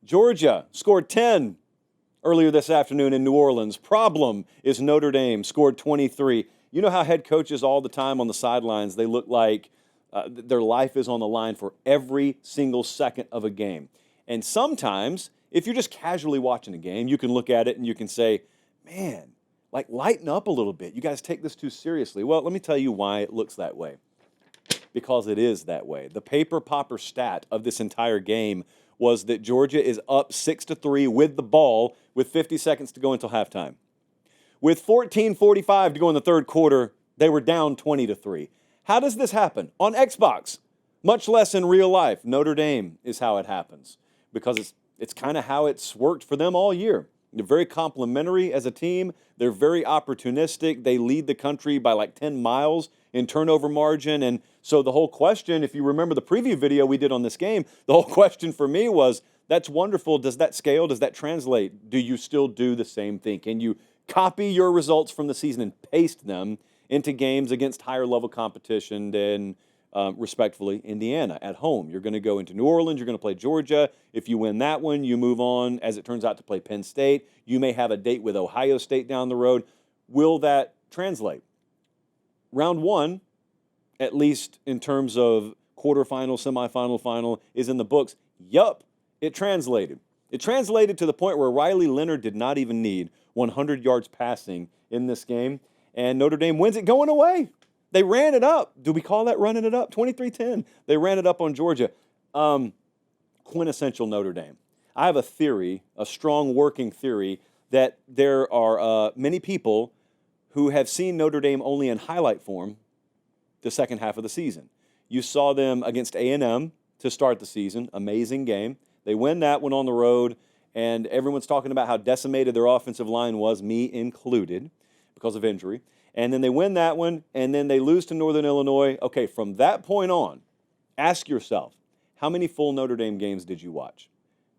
Georgia scored 10 earlier this afternoon in New Orleans. Problem is Notre Dame scored 23. You know how head coaches all the time on the sidelines, they look like their life is on the line for every single second of a game. And sometimes, if you're just casually watching a game, you can look at it and you can say, man, like lighten up a little bit. You guys take this too seriously. Well, let me tell you why it looks that way. Because it is that way. The paper popper stat of this entire game was that Georgia is up 6-3 with the ball with 50 seconds to go until halftime. With 14:45 to go in the third quarter, they were down 20-3. How does this happen? On Xbox, much less in real life. Notre Dame is how it happens because it's kind of how it's worked for them all year. They're very complimentary as a team. They're very opportunistic. They lead the country by like 10 miles in turnover margin. And so the whole question, if you remember the preview video we did on this game, the whole question for me was, that's wonderful. Does that scale? Does that translate? Do you still do the same thing? Can you copy your results from the season and paste them into games against higher level competition than, respectfully, Indiana at home? You're going to go into New Orleans. You're going to play Georgia. If you win that one, you move on, as it turns out, to play Penn State. You may have a date with Ohio State down the road. Will that translate? Round one, at least in terms of quarterfinal, semifinal, final, is in the books. Yup, it translated. It translated to the point where Riley Leonard did not even need 100 yards passing in this game, and Notre Dame wins it going away. They ran it up. Do we call that running it up? 23-10. They ran it up on Georgia. Quintessential Notre Dame. I have a theory, a strong working theory, that there are many people who have seen Notre Dame only in highlight form the second half of the season. You saw them against A&M to start the season. Amazing game. They win that one on the road, and everyone's talking about how decimated their offensive line was, me included, because of injury. And then they win that one, and then they lose to Northern Illinois. Okay, from that point on, ask yourself, how many full Notre Dame games did you watch?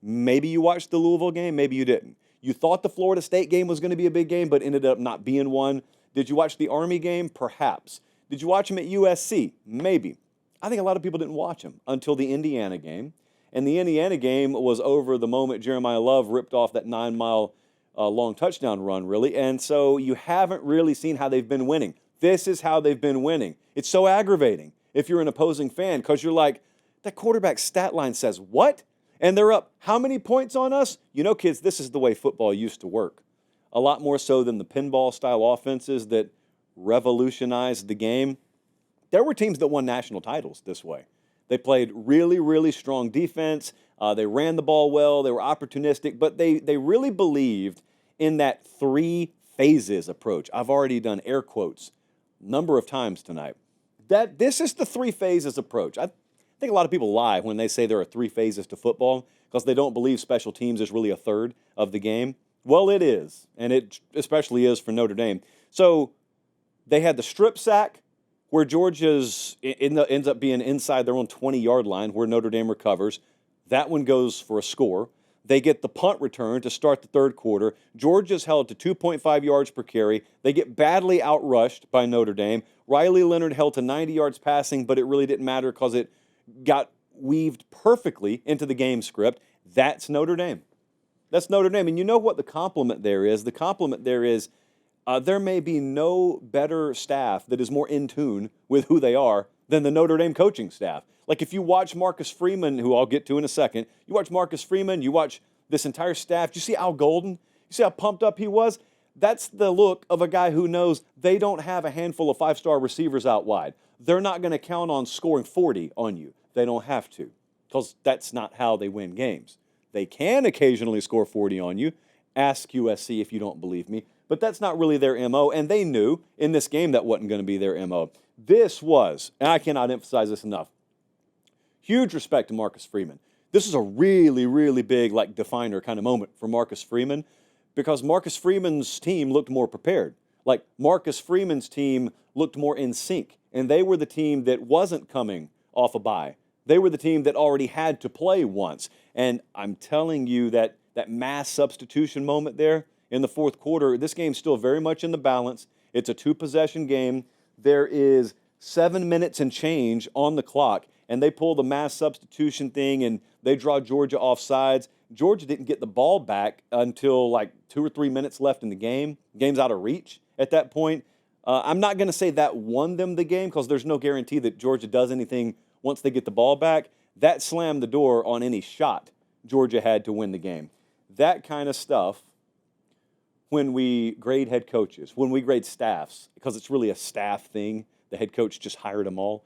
Maybe you watched the Louisville game, maybe you didn't. You thought the Florida State game was going to be a big game, but ended up not being one. Did you watch the Army game? Perhaps. Did you watch them at USC? Maybe. I think a lot of people didn't watch them until the Indiana game. And the Indiana game was over the moment Jeremiah Love ripped off that 9-mile long touchdown run, really. And so you haven't really seen how they've been winning. This is how they've been winning. It's so aggravating if you're an opposing fan because you're like, that quarterback stat line says what? And they're up how many points on us? You know, kids, this is the way football used to work. A lot more so than the pinball-style offenses that revolutionized the game. There were teams that won national titles this way. They played really, really strong defense. They ran the ball well. They were opportunistic. But they really believed in that three phases approach. I've already done air quotes a number of times tonight. This is the three phases approach. I think a lot of people lie when they say there are three phases to football because they don't believe special teams is really a third of the game. Well, it is, and it especially is for Notre Dame. So they had the strip sack where Georgia's ends up being inside their own 20-yard line where Notre Dame recovers. That one goes for a score. They get the punt return to start the third quarter. Georgia's held to 2.5 yards per carry. They get badly outrushed by Notre Dame. Riley Leonard held to 90 yards passing, but it really didn't matter because it got weaved perfectly into the game script. That's Notre Dame. That's Notre Dame. And you know what the compliment there is? The compliment there is there may be no better staff that is more in tune with who they are than the Notre Dame coaching staff. Like if you watch Marcus Freeman, who I'll get to in a second, you watch Marcus Freeman, you watch this entire staff. Do you see Al Golden? You see how pumped up he was? That's the look of a guy who knows they don't have a handful of five-star receivers out wide. They're not going to count on scoring 40 on you. They don't have to because that's not how they win games. They can occasionally score 40 on you. Ask USC if you don't believe me. But that's not really their MO, and they knew in this game that wasn't going to be their MO. This was, and I cannot emphasize this enough, huge respect to Marcus Freeman. This is a really, really big, like, definer kind of moment for Marcus Freeman because Marcus Freeman's team looked more prepared. Like, Marcus Freeman's team looked more in sync, and they were the team that wasn't coming off a bye. They were the team that already had to play once. And I'm telling you that mass substitution moment there in the fourth quarter, this game's still very much in the balance. It's a two-possession game. There is 7 minutes and change on the clock, and they pull the mass substitution thing and they draw Georgia off sides. Georgia didn't get the ball back until like 2 or 3 minutes left in the game. Game's out of reach at that point. I'm not going to say that won them the game because there's no guarantee that Georgia does anything once they get the ball back. That slammed the door on any shot Georgia had to win the game. That kind of stuff, when we grade head coaches, when we grade staffs, because it's really a staff thing, the head coach just hired them all,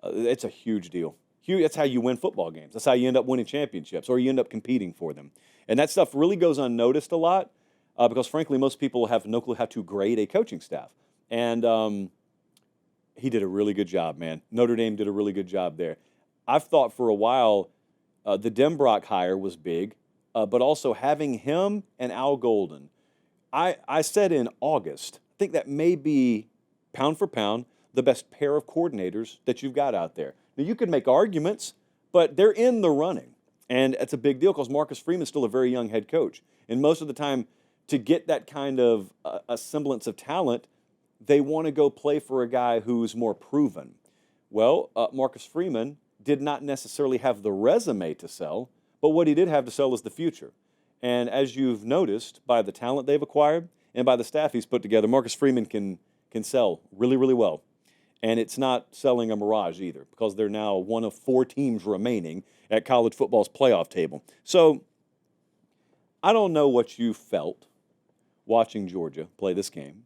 it's a huge deal. That's how you win football games. That's how you end up winning championships, or you end up competing for them. And that stuff really goes unnoticed a lot because, frankly, most people have no clue how to grade a coaching staff. And he did a really good job, man. Notre Dame did a really good job there. I've thought for a while the Denbrock hire was big, but also having him and Al Golden. I said in August, I think that may be, pound for pound, the best pair of coordinators that you've got out there. Now, you could make arguments, but they're in the running. And it's a big deal because Marcus Freeman's still a very young head coach. And most of the time, to get that kind of a semblance of talent, they want to go play for a guy who's more proven. Well, Marcus Freeman did not necessarily have the resume to sell, but what he did have to sell is the future. And as you've noticed by the talent they've acquired and by the staff he's put together, Marcus Freeman can sell really, really well. And it's not selling a mirage either because they're now one of 4 teams remaining at college football's playoff table. So I don't know what you felt watching Georgia play this game.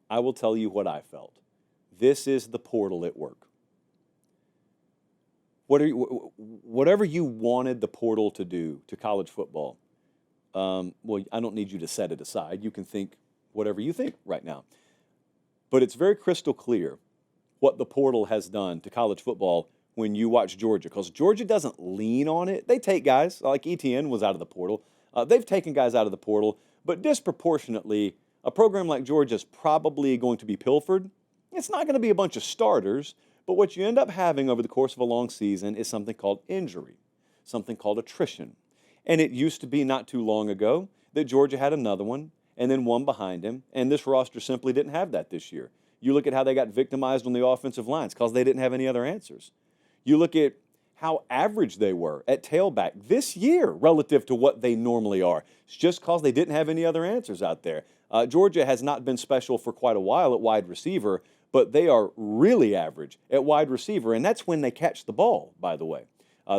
I will tell you what I felt. This is the portal at work. Whatever you wanted the portal to do to college football, well, I don't need you to set it aside. You can think whatever you think right now. But it's very crystal clear what the portal has done to college football when you watch Georgia, because Georgia doesn't lean on it. They take guys, like ETN was out of the portal. They've taken guys out of the portal, but disproportionately, a program like Georgia is probably going to be pilfered. It's not going to be a bunch of starters, but what you end up having over the course of a long season is something called injury, something called attrition. And it used to be not too long ago that Georgia had another one and then one behind him, and this roster simply didn't have that this year. You look at how they got victimized on the offensive lines because they didn't have any other answers. You look at how average they were at tailback this year relative to what they normally are. It's just because they didn't have any other answers out there. Georgia has not been special for quite a while at wide receiver, but they are really average at wide receiver, and that's when they catch the ball, by the way.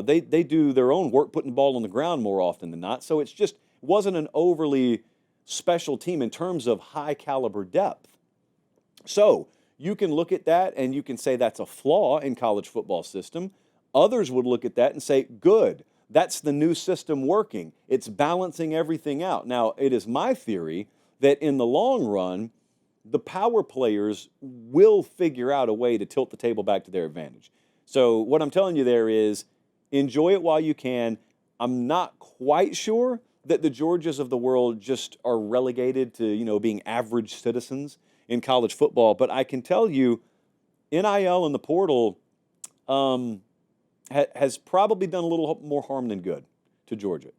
They do their own work putting the ball on the ground more often than not, so it's just wasn't an overly special team in terms of high caliber depth. So you can look at that and you can say that's a flaw in college football system. Others would look at that and say, good, that's the new system working. It's balancing everything out. Now, it is my theory that in the long run, the power players will figure out a way to tilt the table back to their advantage. So what I'm telling you there is enjoy it while you can. I'm not quite sure that the Georgias of the world just are relegated to, being average citizens in college football. But I can tell you, NIL and the portal has probably done a little more harm than good to Georgia.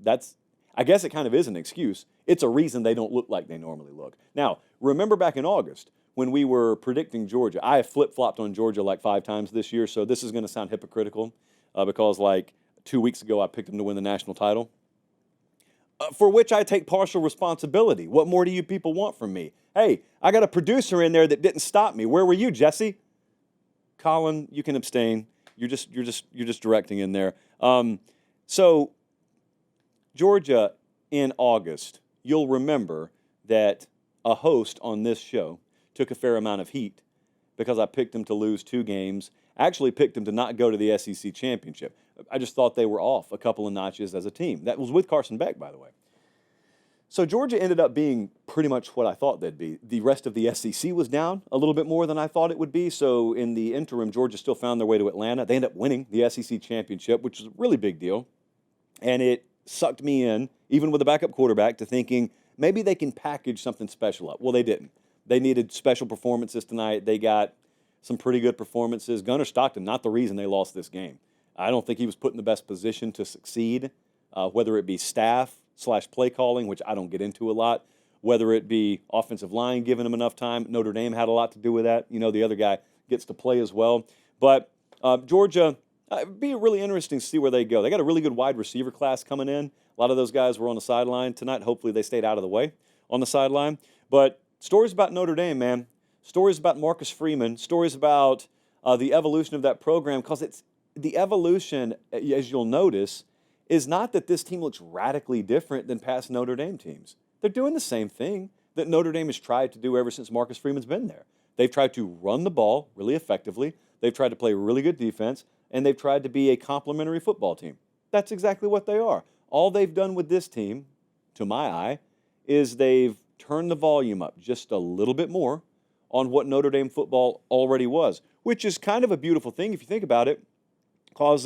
I guess it kind of is an excuse. It's a reason they don't look like they normally look. Now, remember back in August when we were predicting Georgia, I have flip-flopped on Georgia like 5 times this year, so this is going to sound hypocritical because like 2 weeks ago I picked them to win the national title, for which I take partial responsibility. What more do you people want from me? Hey, I got a producer in there that didn't stop me. Where were you, Jesse? Colin, you can abstain. You're just directing in there. So Georgia in August, you'll remember that a host on this show took a fair amount of heat because I picked them to lose 2 games. Actually picked them to not go to the SEC championship. I just thought they were off a couple of notches as a team. That was with Carson Beck, by the way. So Georgia ended up being pretty much what I thought they'd be. The rest of the SEC was down a little bit more than I thought it would be. So in the interim, Georgia still found their way to Atlanta. They ended up winning the SEC championship, which is a really big deal. And it sucked me in, even with a backup quarterback, to thinking maybe they can package something special up. Well, they didn't. They needed special performances tonight. They got some pretty good performances. Gunnar Stockton, not the reason they lost this game. I don't think he was put in the best position to succeed, whether it be staff/play calling, which I don't get into a lot, whether it be offensive line giving him enough time. Notre Dame had a lot to do with that. The other guy gets to play as well. But Georgia, It'd be really interesting to see where they go. They got a really good wide receiver class coming in. A lot of those guys were on the sideline tonight. Hopefully they stayed out of the way on the sideline. But stories about Notre Dame, man. Stories about Marcus Freeman. Stories about the evolution of that program, because it's the evolution, as you'll notice, is not that this team looks radically different than past Notre Dame teams. They're doing the same thing that Notre Dame has tried to do ever since Marcus Freeman's been there. They've tried to run the ball really effectively. They've tried to play really good defense, and they've tried to be a complementary football team. That's exactly what they are. All they've done with this team, to my eye, is they've turned the volume up just a little bit more on what Notre Dame football already was, which is kind of a beautiful thing if you think about it, because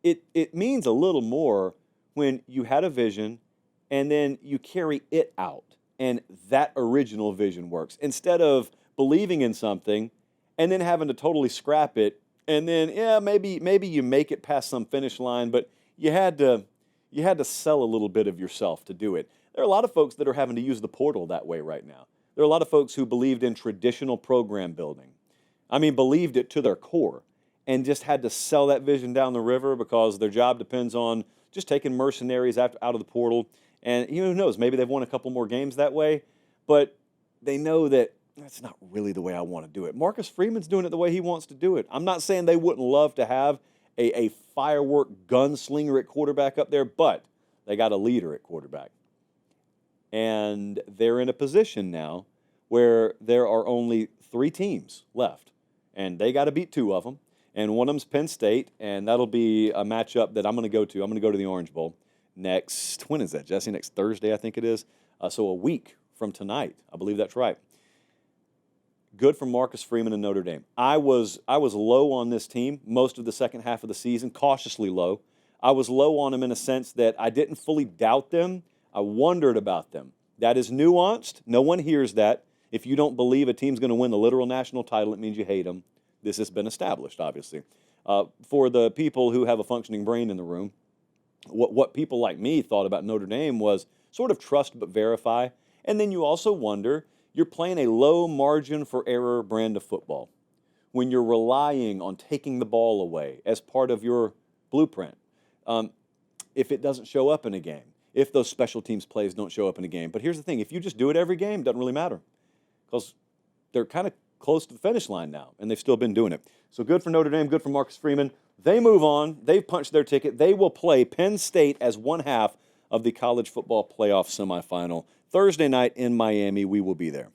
it means a little more when you had a vision and then you carry it out, and that original vision works, instead of believing in something and then having to totally scrap it, and then maybe you make it past some finish line, but you had to sell a little bit of yourself to do it. There are a lot of folks that are having to use the portal that way right now. There are a lot of folks who believed in traditional program building. I mean, believed it to their core, and just had to sell that vision down the river because their job depends on just taking mercenaries out of the portal. And who knows, maybe they've won a couple more games that way, but they know that that's not really the way I want to do it. Marcus Freeman's doing it the way he wants to do it. I'm not saying they wouldn't love to have a firework gunslinger at quarterback up there, but they got a leader at quarterback. And they're in a position now where there are only 3 teams left, and they got to beat 2 of them. And one of them's Penn State, and that'll be a matchup that I'm going to go to. I'm going to go to the Orange Bowl when is that, Jesse? Next Thursday, I think it is. So a week from tonight. I believe that's right. Good for Marcus Freeman and Notre Dame. I was low on this team most of the second half of the season, cautiously low. I was low on them in a sense that I didn't fully doubt them. I wondered about them. That is nuanced. No one hears that. If you don't believe a team's going to win the literal national title, it means you hate them. This has been established, obviously. For the people who have a functioning brain in the room, what people like me thought about Notre Dame was sort of trust but verify. And then you also wonder, you're playing a low margin for error brand of football when you're relying on taking the ball away as part of your blueprint. If it doesn't show up in a game, if those special teams plays don't show up in a game. But here's the thing, if you just do it every game, it doesn't really matter, because they're kind of close to the finish line now, and they've still been doing it. So good for Notre Dame, good for Marcus Freeman. They move on. They've punched their ticket. They will play Penn State as one half of the college football playoff semifinal. Thursday night in Miami, we will be there.